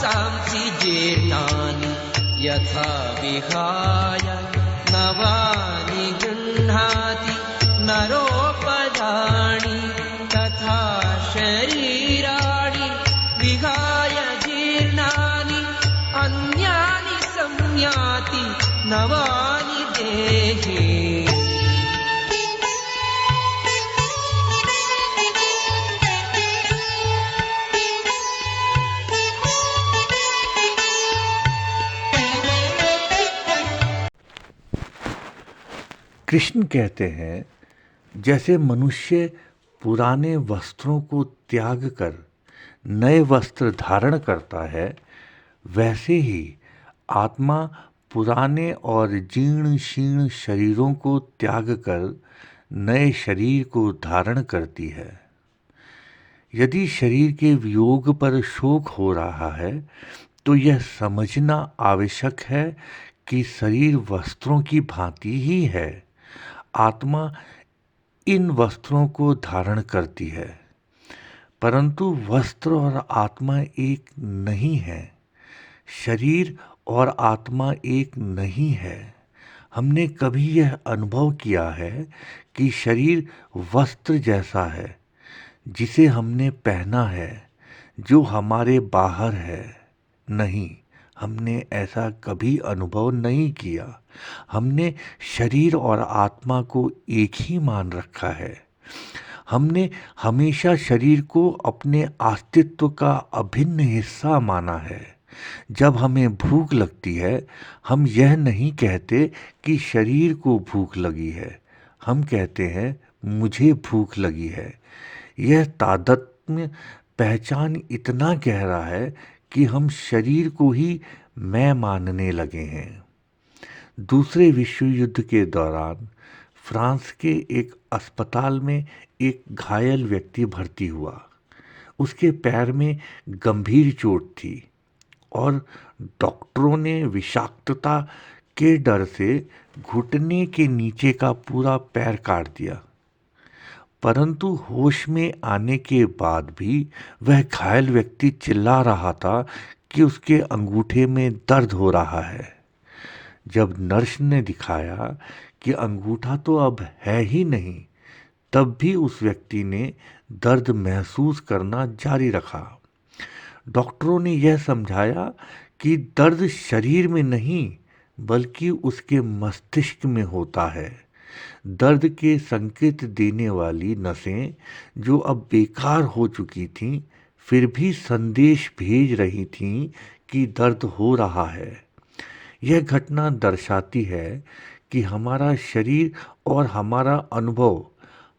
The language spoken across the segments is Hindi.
वसांसि जीर्णानि यथा विहाय नवानि गृह्णाति नरोपदानि तथा शरीराणि विहाय जीर्णानि अन्यानि संयाति नवानि देहि। कृष्ण कहते हैं, जैसे मनुष्य पुराने वस्त्रों को त्याग कर नए वस्त्र धारण करता है, वैसे ही आत्मा पुराने और जीर्ण शीर्ण शरीरों को त्याग कर नए शरीर को धारण करती है। यदि शरीर के वियोग पर शोक हो रहा है तो यह समझना आवश्यक है कि शरीर वस्त्रों की भांति ही है। आत्मा इन वस्त्रों को धारण करती है, परंतु वस्त्र और आत्मा एक नहीं है। शरीर और आत्मा एक नहीं है। हमने कभी यह अनुभव किया है कि शरीर वस्त्र जैसा है जिसे हमने पहना है, जो हमारे बाहर है। नहीं, हमने ऐसा कभी अनुभव नहीं किया। हमने शरीर और आत्मा को एक ही मान रखा है। हमने हमेशा शरीर को अपने अस्तित्व का अभिन्न हिस्सा माना है। जब हमें भूख लगती है, हम यह नहीं कहते कि शरीर को भूख लगी है, हम कहते हैं मुझे भूख लगी है। यह तादात्म्य पहचान इतना गहरा है कि हम शरीर को ही मैं मानने लगे हैं। दूसरे विश्व युद्ध के दौरान फ्रांस के एक अस्पताल में एक घायल व्यक्ति भर्ती हुआ। उसके पैर में गंभीर चोट थी और डॉक्टरों ने विषाक्तता के डर से घुटने के नीचे का पूरा पैर काट दिया, परंतु होश में आने के बाद भी वह घायल व्यक्ति चिल्ला रहा था कि उसके अंगूठे में दर्द हो रहा है। जब नर्स ने दिखाया कि अंगूठा तो अब है ही नहीं, तब भी उस व्यक्ति ने दर्द महसूस करना जारी रखा। डॉक्टरों ने यह समझाया कि दर्द शरीर में नहीं बल्कि उसके मस्तिष्क में होता है। दर्द के संकेत देने वाली नसें जो अब बेकार हो चुकी थीं, फिर भी संदेश भेज रही थीं कि दर्द हो रहा है। यह घटना दर्शाती है कि हमारा शरीर और हमारा अनुभव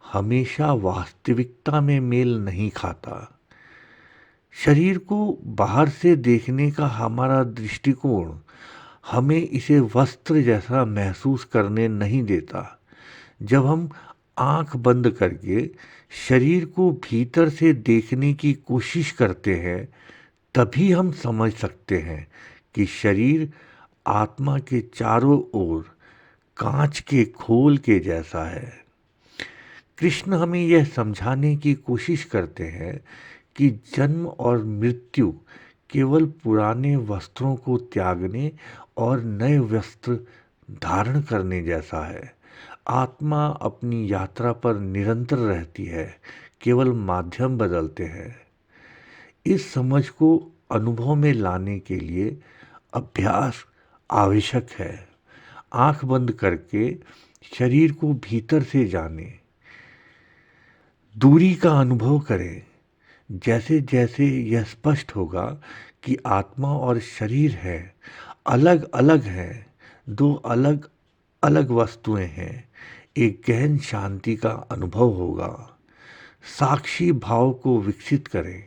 हमेशा वास्तविकता में मेल नहीं खाता। शरीर को बाहर से देखने का हमारा दृष्टिकोण हमें इसे वस्त्र जैसा महसूस करने नहीं देता। जब हम आंख बंद करके शरीर को भीतर से देखने की कोशिश करते हैं, तभी हम समझ सकते हैं कि शरीर आत्मा के चारों ओर कांच के खोल के जैसा है। कृष्ण हमें यह समझाने की कोशिश करते हैं कि जन्म और मृत्यु केवल पुराने वस्त्रों को त्यागने और नए वस्त्र धारण करने जैसा है। आत्मा अपनी यात्रा पर निरंतर रहती है, केवल माध्यम बदलते हैं। इस समझ को अनुभव में लाने के लिए अभ्यास आवश्यक है। आंख बंद करके शरीर को भीतर से जानें, दूरी का अनुभव करें। जैसे जैसे यह स्पष्ट होगा कि आत्मा और शरीर है, अलग अलग हैं, दो अलग अलग वस्तुएं हैं, एक गहन शांति का अनुभव होगा। साक्षी भाव को विकसित करें।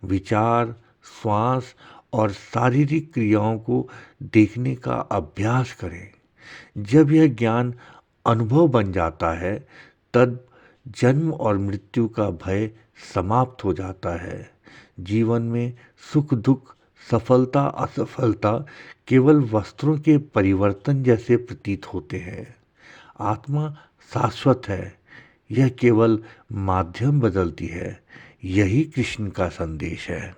विचार, श्वास और शारीरिक क्रियाओं को देखने का अभ्यास करें। जब यह ज्ञान अनुभव बन जाता है, तब जन्म और मृत्यु का भय समाप्त हो जाता है। जीवन में सुख दुख, सफलता असफलता केवल वस्त्रों के परिवर्तन जैसे प्रतीत होते हैं। आत्मा शाश्वत है, यह केवल माध्यम बदलती है। यही कृष्ण का संदेश है।